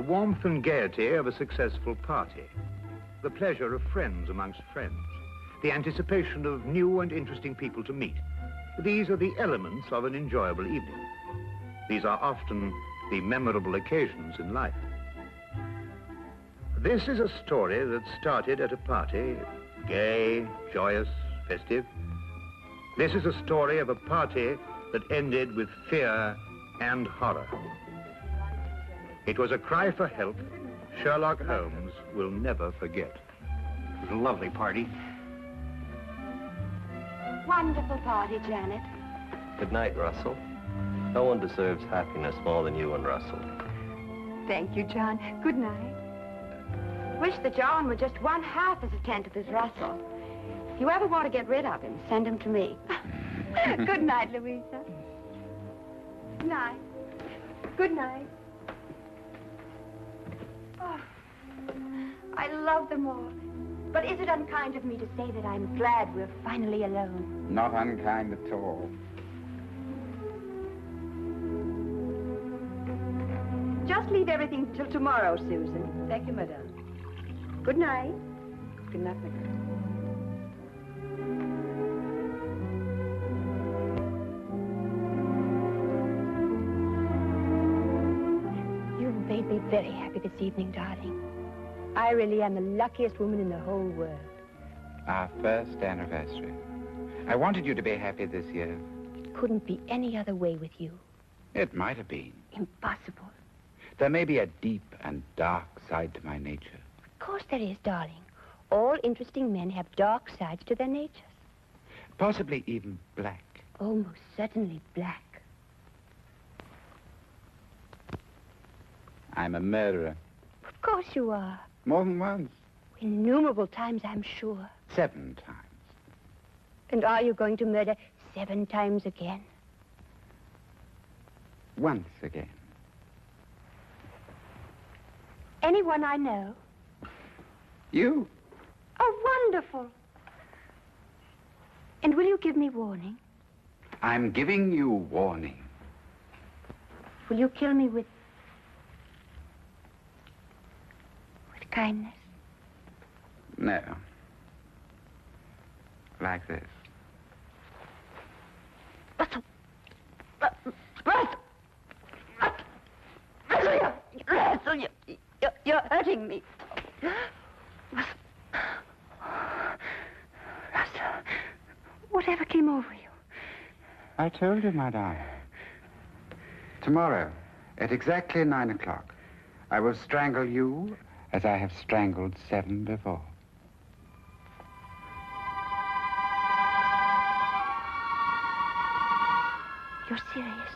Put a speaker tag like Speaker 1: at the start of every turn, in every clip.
Speaker 1: The warmth and gaiety of a successful party. The pleasure of friends amongst friends. The anticipation of new and interesting people to meet. These are the elements of an enjoyable evening. These are often the memorable occasions in life. This is a story that started at a party, gay, joyous, festive. This is a story of a party that ended with fear and horror. It was a cry for help Sherlock Holmes will never forget.
Speaker 2: It was a lovely party.
Speaker 3: Wonderful party, Janet.
Speaker 4: Good night, Russell. No one deserves happiness more than you and Russell.
Speaker 3: Thank you, John. Good night. Wish that John were just one half as attentive as Russell. If you ever want to get rid of him, send him to me. Good night, Louisa. Good night. Good night. Oh, I love them all. But is it unkind of me to say that I'm glad we're finally alone?
Speaker 5: Not unkind at all.
Speaker 3: Just leave everything till tomorrow, Susan. Thank you, madame. Good night. Good night, my girl. You've made me very happy this evening, darling. I really am the luckiest woman in the whole world.
Speaker 5: Our first anniversary. I wanted you to be happy this year.
Speaker 3: It couldn't be any other way with you.
Speaker 5: It might have been.
Speaker 3: Impossible.
Speaker 5: There may be a deep and dark side to my nature.
Speaker 3: Of course there is, darling. All interesting men have dark sides to their natures.
Speaker 5: Possibly even black.
Speaker 3: Oh, most certainly black.
Speaker 5: I'm a murderer.
Speaker 3: Of course you are.
Speaker 5: More than once.
Speaker 3: Innumerable times, I'm sure.
Speaker 5: 7 times.
Speaker 3: And are you going to murder 7 times again?
Speaker 5: Once again.
Speaker 3: Anyone I know?
Speaker 5: You?
Speaker 3: Oh, wonderful. And will you give me warning?
Speaker 5: I'm giving you warning.
Speaker 3: Will you kill me with kindness?
Speaker 5: No. Like this.
Speaker 3: Russell! Russell, you're hurting me. Russell, whatever came over you?
Speaker 5: I told you, my darling. Tomorrow, at exactly 9 o'clock, I will strangle you as I have strangled 7 before.
Speaker 3: You're serious?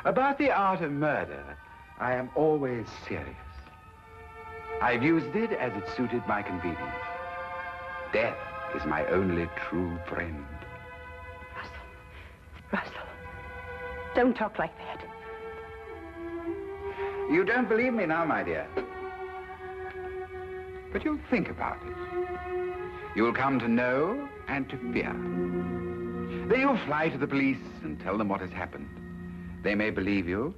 Speaker 5: About the art of murder, I am always serious. I've used it as it suited my convenience. Death is my only true friend.
Speaker 3: Russell, don't talk like that.
Speaker 5: You don't believe me now, my dear. But you'll think about it. You'll come to know and to fear. Then you'll fly to the police and tell them what has happened. They may believe you,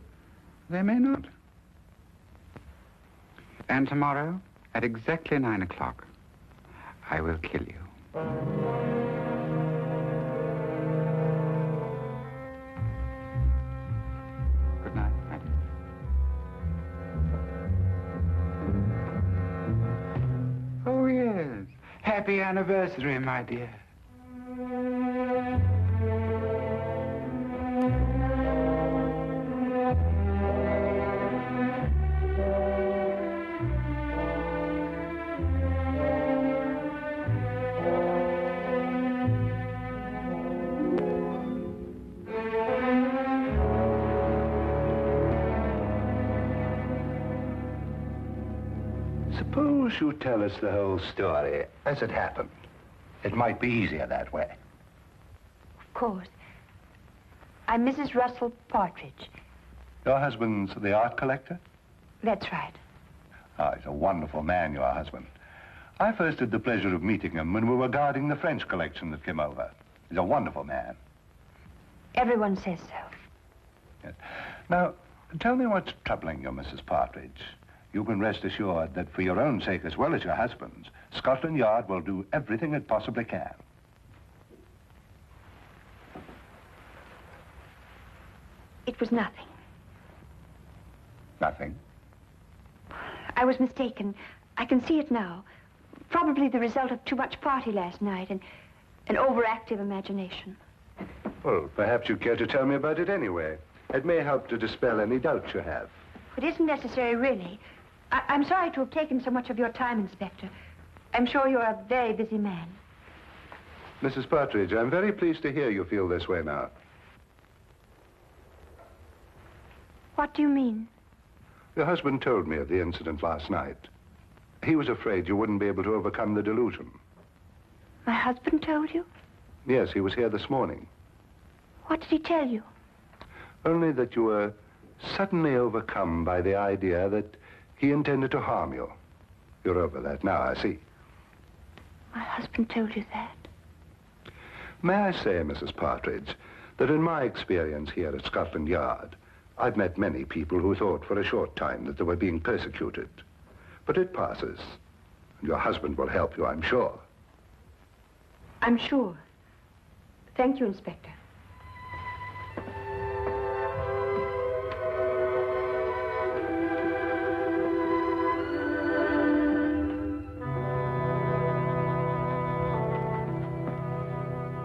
Speaker 5: they may not. And tomorrow, at exactly 9 o'clock, I will kill you. Good night, madam. Oh, yes. Happy anniversary, my dear.
Speaker 2: Suppose you tell us the whole story as it happened. It might be easier that way.
Speaker 3: Of course. I'm Mrs. Russell Partridge.
Speaker 2: Your husband's the art collector?
Speaker 3: That's right.
Speaker 2: Oh, he's a wonderful man, your husband. I first had the pleasure of meeting him when we were guarding the French collection that came over. He's a wonderful man.
Speaker 3: Everyone says so.
Speaker 2: Yes. Now, Tell me what's troubling you, Mrs. Partridge. You can rest assured that for your own sake as well as your husband's, Scotland Yard will do everything it possibly can.
Speaker 3: It was nothing.
Speaker 2: Nothing?
Speaker 3: I was mistaken. I can see it now. Probably the result of too much party last night and an overactive imagination.
Speaker 2: Well, perhaps you care to tell me about it anyway. It may help to dispel any doubts you have.
Speaker 3: It isn't necessary, really. I'm sorry to have taken so much of your time, Inspector. I'm sure you're a very busy man.
Speaker 2: Mrs. Partridge, I'm very pleased to hear you feel this way now.
Speaker 3: What do you mean?
Speaker 2: Your husband told me of the incident last night. He was afraid you wouldn't be able to overcome the delusion.
Speaker 3: My husband told you?
Speaker 2: Yes, he was here this morning.
Speaker 3: What did he tell you?
Speaker 2: Only that you were suddenly overcome by the idea that he intended to harm you. You're over that now, I see.
Speaker 3: My husband told you that?
Speaker 2: May I say, Mrs. Partridge, that in my experience here at Scotland Yard, I've met many people who thought for a short time that they were being persecuted. But it passes. Your husband will help you, I'm sure.
Speaker 3: I'm sure. Thank you, Inspector.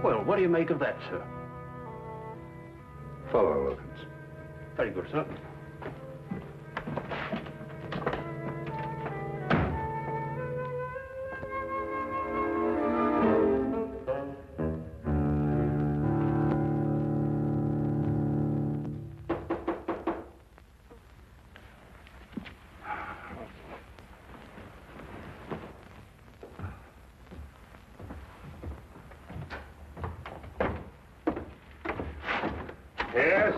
Speaker 6: Well, what do you make of that, sir?
Speaker 2: Follow, Wilkins.
Speaker 6: Very good, sir.
Speaker 1: Yes?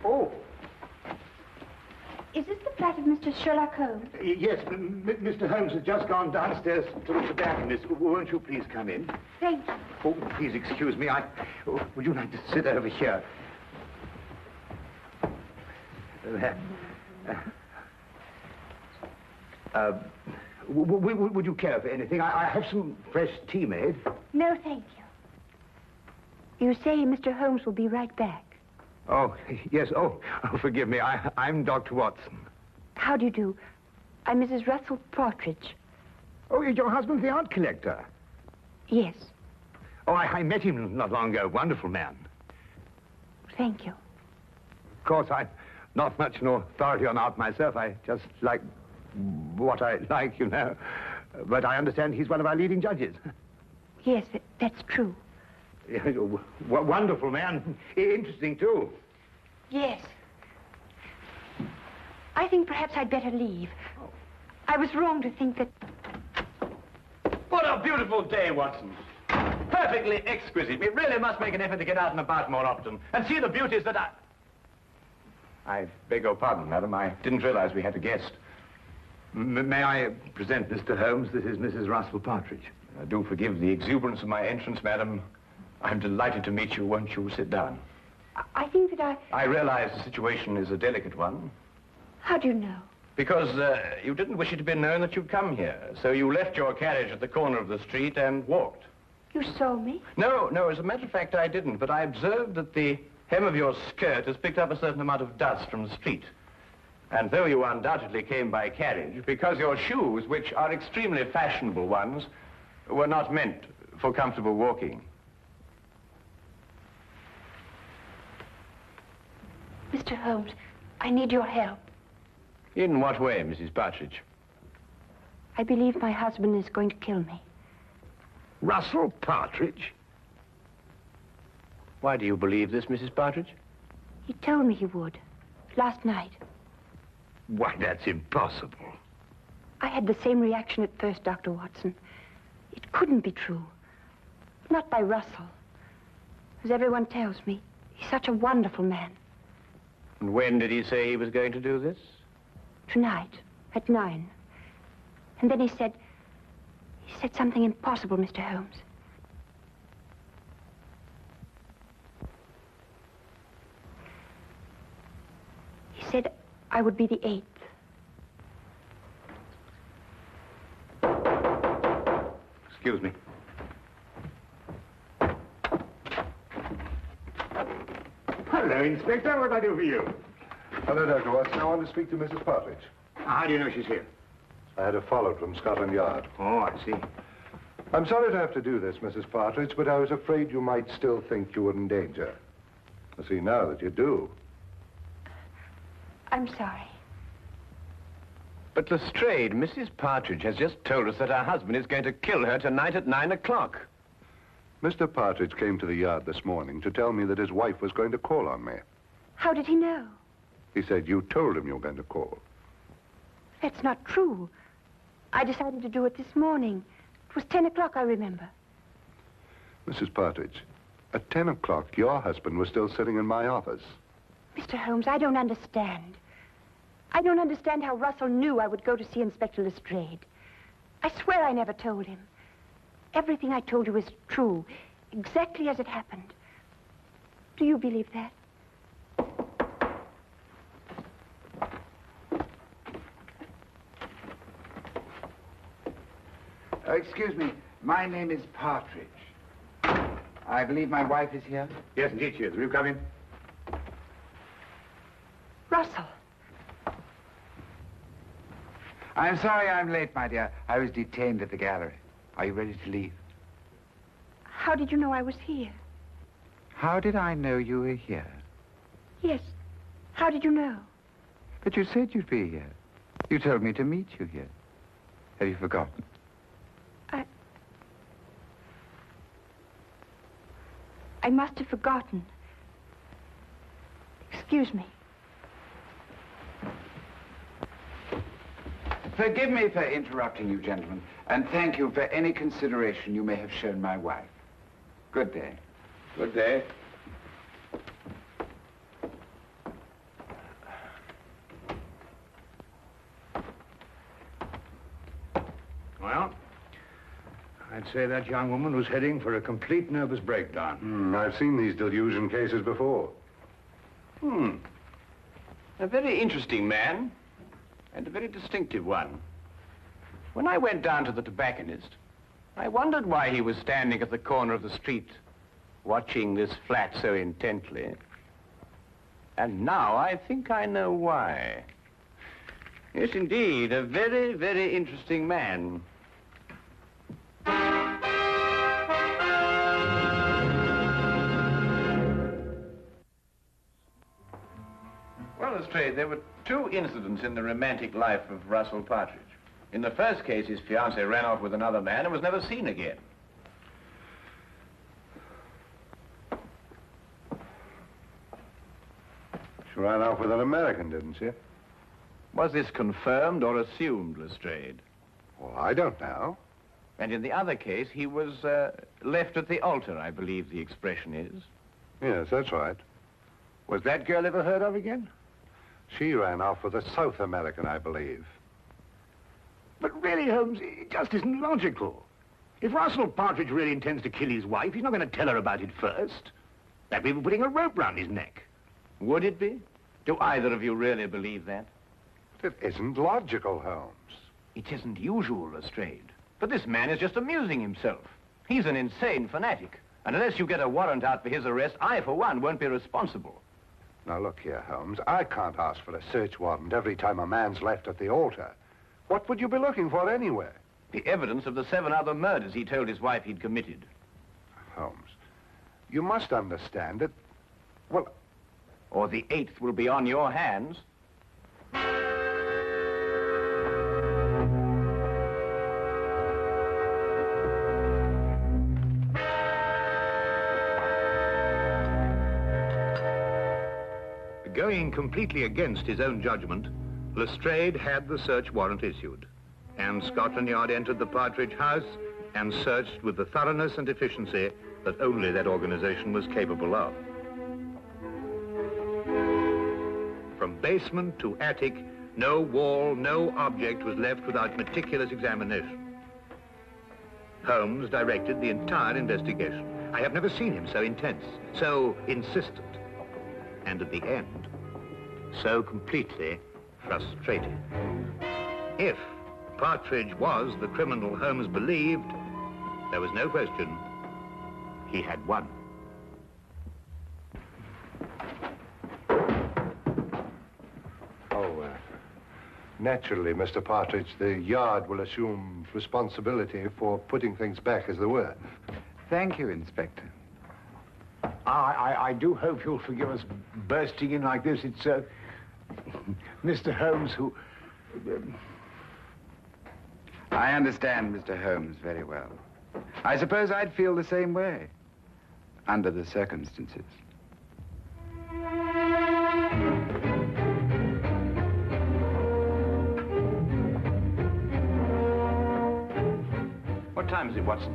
Speaker 1: Oh,
Speaker 3: Is this the flat of Mr. Sherlock Holmes?
Speaker 1: yes, Mr. Holmes has just gone downstairs to look for darkness. Won't you please come in?
Speaker 3: Thank you.
Speaker 1: Oh, please excuse me. Would you like to sit over here? There. Would you care for anything? I have some fresh tea made.
Speaker 3: No, thank you. You say Mr. Holmes will be right back.
Speaker 1: Oh, yes. Oh, forgive me. I'm Dr. Watson.
Speaker 3: How do you do? I'm Mrs. Russell Partridge.
Speaker 1: Oh, your husband's the art collector.
Speaker 3: Yes,
Speaker 1: Oh, I met him not long ago. Wonderful man.
Speaker 3: thank you.
Speaker 1: Of course, I'm not much an authority on art myself. I just like what I like, you know. But I understand he's one of our leading judges.
Speaker 3: Yes, that's true.
Speaker 1: Wonderful man. Interesting, too.
Speaker 3: Yes. I think perhaps I'd better leave. I was wrong to think that...
Speaker 6: What a beautiful day, Watson. Perfectly exquisite. We really must make an effort to get out and about more often and see the beauties that I beg your pardon, madam. I didn't realize we had a guest.
Speaker 1: May I present Mr. Holmes? This is Mrs. Russell Partridge.
Speaker 6: Do forgive the exuberance of my entrance, madam. I'm delighted to meet you. Won't you sit down?
Speaker 3: I think that
Speaker 6: I realize the situation is a delicate one.
Speaker 3: How do you know?
Speaker 6: Because you didn't wish it to be known that you'd come here. So you left your carriage at the corner of the street and walked.
Speaker 3: You saw me?
Speaker 6: No, as a matter of fact, I didn't. But I observed that the hem of your skirt has picked up a certain amount of dust from the street. And though you undoubtedly came by carriage, because your shoes, which are extremely fashionable ones, were not meant for comfortable walking.
Speaker 3: Mr. Holmes, I need your help.
Speaker 6: In what way, Mrs. Partridge?
Speaker 3: I believe my husband is going to kill me.
Speaker 1: Russell Partridge?
Speaker 6: Why do you believe this, Mrs. Partridge?
Speaker 3: He told me he would. Last night.
Speaker 1: Why, that's impossible.
Speaker 3: I had the same reaction at first, Dr. Watson. It couldn't be true. Not by Russell. As everyone tells me, he's such a wonderful man.
Speaker 6: And when did he say he was going to do this?
Speaker 3: Tonight, at 9. And then he said something impossible, Mr. Holmes. He said, I would be the 8th.
Speaker 6: Excuse me. Hello, Inspector. What can I do for you?
Speaker 2: Hello, Dr. Watson. I want to speak to Mrs. Partridge.
Speaker 1: How do you know she's here?
Speaker 2: I had her followed from Scotland Yard.
Speaker 1: Oh, I see.
Speaker 2: I'm sorry to have to do this, Mrs. Partridge, but I was afraid you might still think you were in danger. I see now that you do.
Speaker 3: I'm sorry.
Speaker 6: But Lestrade, Mrs. Partridge has just told us that her husband is going to kill her tonight at 9 o'clock.
Speaker 2: Mr. Partridge came to the yard this morning to tell me that his wife was going to call on me.
Speaker 3: How did he know?
Speaker 2: He said you told him you were going to call.
Speaker 3: That's not true. I decided to do it this morning. It was 10 o'clock, I remember.
Speaker 2: Mrs. Partridge, at 10 o'clock, your husband was still sitting in my office.
Speaker 3: Mr. Holmes, I don't understand. I don't understand how Russell knew I would go to see Inspector Lestrade. I swear I never told him. Everything I told you is true, exactly as it happened. Do you believe that?
Speaker 5: Excuse me. My name is Partridge. I believe my wife is here.
Speaker 1: Yes, indeed she is. Will you come in?
Speaker 3: Russell.
Speaker 5: I'm sorry I'm late, my dear. I was detained at the gallery. Are you ready to leave?
Speaker 3: How did you know I was here?
Speaker 5: How did I know you were here?
Speaker 3: Yes. How did you know?
Speaker 5: But you said you'd be here. You told me to meet you here. Have you forgotten?
Speaker 3: I must have forgotten. Excuse me.
Speaker 5: Forgive me for interrupting you, gentlemen, and thank you for any consideration you may have shown my wife. Good day.
Speaker 6: Good day.
Speaker 1: Well, I'd say that young woman was heading for a complete nervous breakdown.
Speaker 2: I've seen these delusion cases before.
Speaker 6: A very interesting man, and a very distinctive one. When I went down to the tobacconist, I wondered why he was standing at the corner of the street, watching this flat so intently. And now I think I know why. Yes, indeed, a very, very interesting man. Well, Lestrade, there were two incidents in the romantic life of Russell Partridge. In the first case, his fiancée ran off with another man and was never seen again.
Speaker 2: She ran off with an American, didn't she?
Speaker 6: Was this confirmed or assumed, Lestrade?
Speaker 2: Well, I don't know.
Speaker 6: And in the other case, he was left at the altar, I believe the expression is.
Speaker 2: Yes, that's right.
Speaker 6: Was that girl ever heard of again?
Speaker 2: She ran off with a South American, I believe.
Speaker 1: But really, Holmes, it just isn't logical. If Russell Partridge really intends to kill his wife, he's not going to tell her about it first. That'd be putting a rope round his neck.
Speaker 6: Would it be? Do either of you really believe that?
Speaker 2: It isn't logical, Holmes.
Speaker 6: It isn't usual, Lestrade. But this man is just amusing himself. He's an insane fanatic. And unless you get a warrant out for his arrest, I, for one, won't be responsible.
Speaker 2: Now, look here, Holmes. I can't ask for a search warrant every time a man's left at the altar. What would you be looking for anyway?
Speaker 6: The evidence of the 7 other murders he told his wife he'd committed.
Speaker 2: Holmes, you must understand that, well...
Speaker 6: Or the 8th will be on your hands.
Speaker 1: Going completely against his own judgment, Lestrade had the search warrant issued, and Scotland Yard entered the Partridge house and searched with the thoroughness and efficiency that only that organization was capable of. From basement to attic, no wall, no object was left without meticulous examination. Holmes directed the entire investigation. I have never seen him so intense, so insistent, and at the end, so completely frustrated. If Partridge was the criminal Holmes believed, there was no question he had won.
Speaker 2: Naturally, Mr. Partridge, the Yard will assume responsibility for putting things back as they were.
Speaker 5: Thank you, Inspector.
Speaker 7: I do hope you'll forgive us bursting in like this. It's, Mr. Holmes who...
Speaker 5: I understand Mr. Holmes very well. I suppose I'd feel the same way, under the circumstances.
Speaker 6: What time is it, Watson?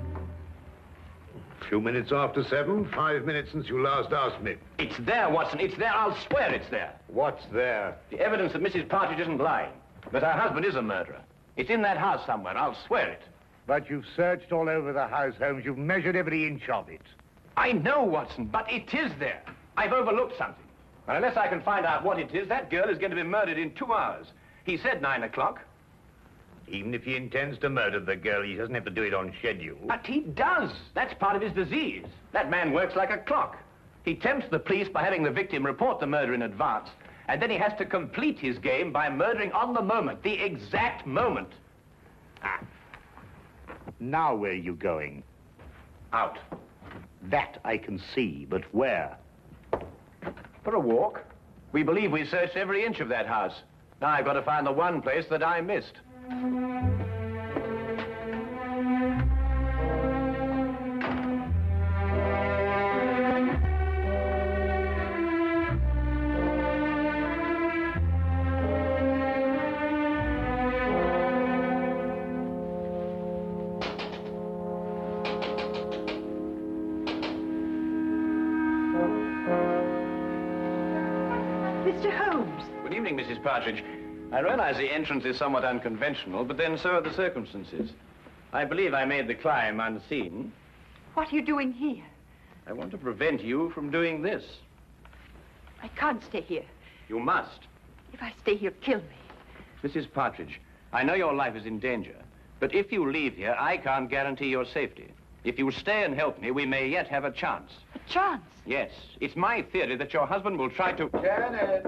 Speaker 1: A few minutes after 7, 5 minutes since you last asked me.
Speaker 6: It's there, Watson. It's there. I'll swear it's there.
Speaker 1: What's there?
Speaker 6: The evidence that Mrs. Partridge isn't lying, that her husband is a murderer. It's in that house somewhere. I'll swear it.
Speaker 7: But you've searched all over the house, Holmes. You've measured every inch of it.
Speaker 6: I know, Watson, but it is there. I've overlooked something. And unless I can find out what it is, that girl is going to be murdered in 2 hours. He said 9 o'clock.
Speaker 1: Even if he intends to murder the girl, he doesn't have to do it on schedule.
Speaker 6: But he does. That's part of his disease. That man works like a clock. He tempts the police by having the victim report the murder in advance, and then he has to complete his game by murdering on the moment, the exact moment.
Speaker 7: Now where are you going?
Speaker 6: Out.
Speaker 7: That I can see, but where?
Speaker 6: For a walk. We believe we searched every inch of that house. Now I've got to find the one place that I missed.
Speaker 3: Mr. Holmes.
Speaker 6: Good evening, Mrs. Partridge. I realize the entrance is somewhat unconventional, but then so are the circumstances. I believe I made the climb unseen.
Speaker 3: What are you doing here?
Speaker 6: I want to prevent you from doing this.
Speaker 3: I can't stay here.
Speaker 6: You must.
Speaker 3: If I stay here, kill me.
Speaker 6: Mrs. Partridge, I know your life is in danger, but if you leave here, I can't guarantee your safety. If you stay and help me, we may yet have a chance.
Speaker 3: A chance?
Speaker 6: Yes. It's my theory that your husband will try to...
Speaker 5: Janet!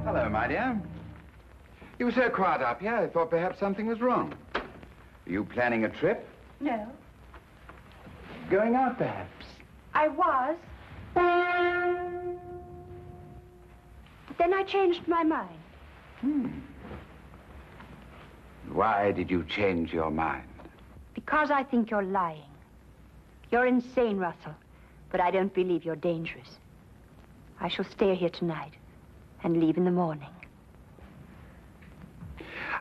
Speaker 5: Hello, my dear. You were so quiet up here, I thought perhaps something was wrong. Are you planning a trip?
Speaker 3: No.
Speaker 5: Going out, perhaps?
Speaker 3: I was. But then I changed my mind.
Speaker 5: Why did you change your mind?
Speaker 3: Because I think you're lying. You're insane, Russell. But I don't believe you're dangerous. I shall stay here tonight and leave in the morning.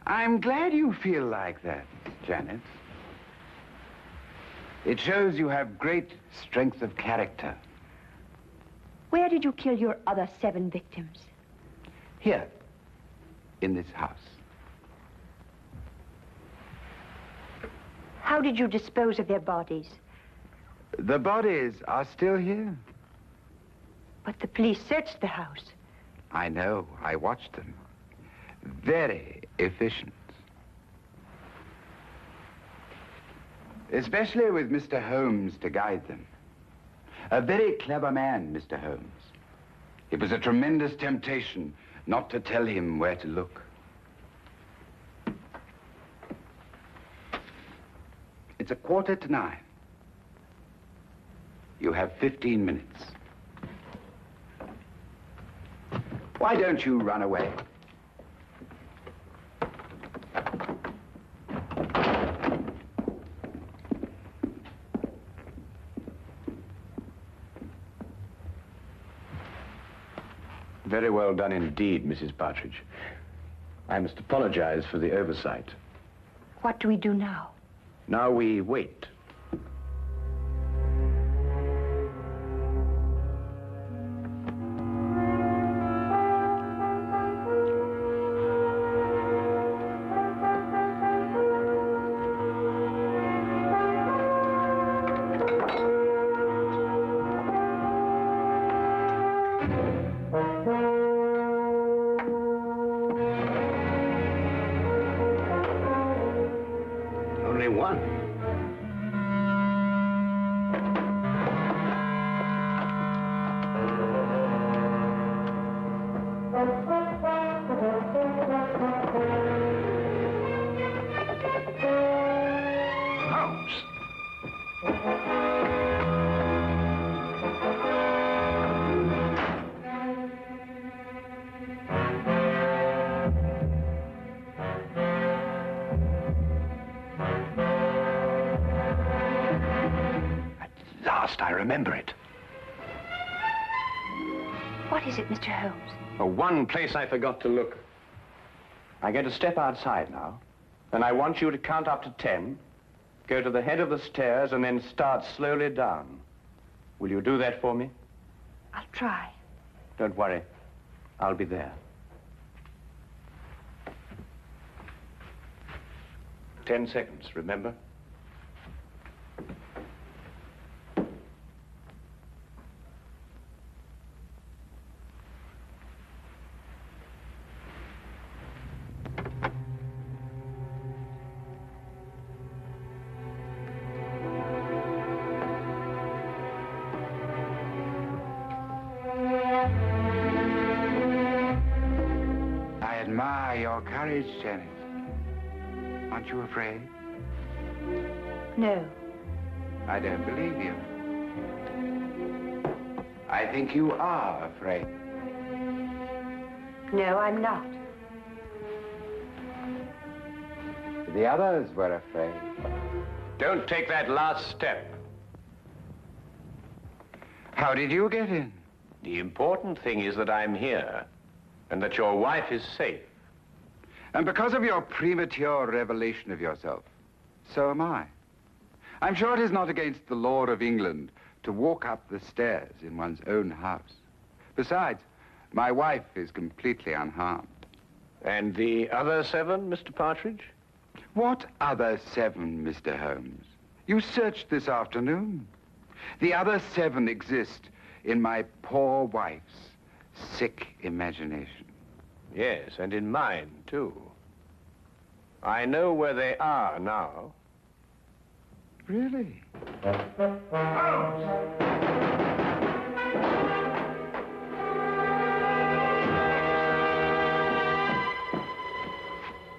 Speaker 5: I'm glad you feel like that, Janet. It shows you have great strength of character.
Speaker 3: Where did you kill your other 7 victims?
Speaker 5: Here, in this house.
Speaker 3: How did you dispose of their bodies?
Speaker 5: The bodies are still here.
Speaker 3: But the police searched the house.
Speaker 5: I know. I watched them. Very efficient. Especially with Mr. Holmes to guide them. A very clever man, Mr. Holmes. It was a tremendous temptation not to tell him where to look. It's 8:45. You have 15 minutes. Why don't you run away?
Speaker 6: Very well done indeed, Mrs. Partridge. I must apologize for the oversight.
Speaker 3: What do we do now?
Speaker 6: Now we wait.
Speaker 1: Only one. Holmes.
Speaker 6: Last, I remember it.
Speaker 3: What is it, Mr. Holmes?
Speaker 6: Oh, one place I forgot to look. I'm going to step outside now, and I want you to count up to 10, go to the head of the stairs, and then start slowly down. Will you do that for me?
Speaker 3: I'll try.
Speaker 6: Don't worry. I'll be there. 10 seconds, remember?
Speaker 5: I admire your courage, Janet. Aren't you afraid?
Speaker 3: No.
Speaker 5: I don't believe you. I think you are afraid.
Speaker 3: No, I'm not.
Speaker 5: The others were afraid.
Speaker 6: Don't take that last step.
Speaker 5: How did you get in?
Speaker 6: The important thing is that I'm here, and that your wife is safe.
Speaker 5: And because of your premature revelation of yourself, so am I. I'm sure it is not against the law of England to walk up the stairs in one's own house. Besides, my wife is completely unharmed.
Speaker 6: And the other 7, Mr. Partridge?
Speaker 5: What other 7, Mr. Holmes? You searched this afternoon. The other 7 exist in my poor wife's sick imagination.
Speaker 6: Yes, and in mine, too. I know where they are now.
Speaker 5: Really?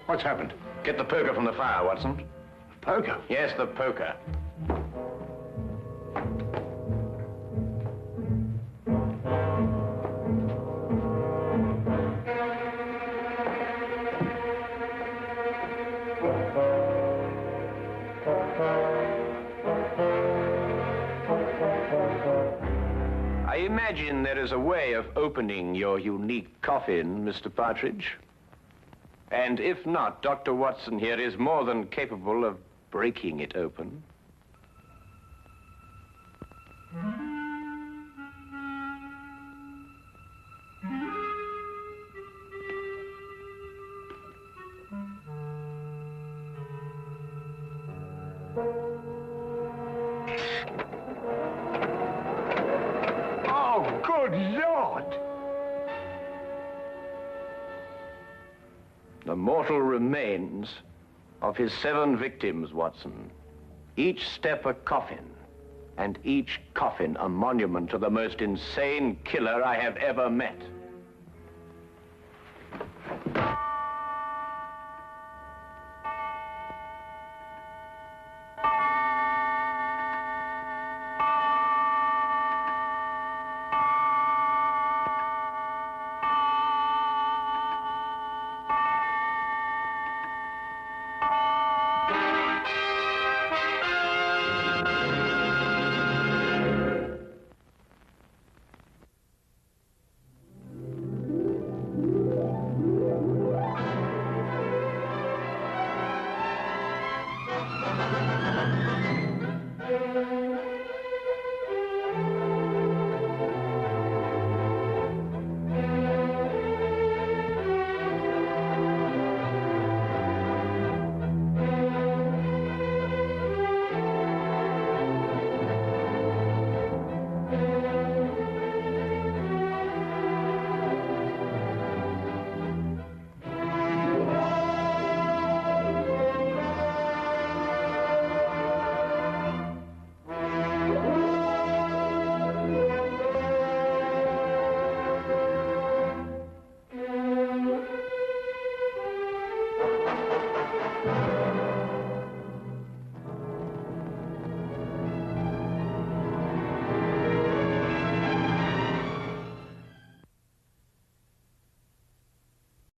Speaker 6: What's happened? Get the poker from the fire, Watson.
Speaker 1: Poker?
Speaker 6: Yes, the poker. I imagine there is a way of opening your unique coffin, Mr. Partridge. And if not, Dr. Watson here is more than capable of breaking it open.
Speaker 7: Oh, good Lord!
Speaker 6: The mortal remains of his 7 victims, Watson. Each step a coffin, and each coffin a monument to the most insane killer I have ever met.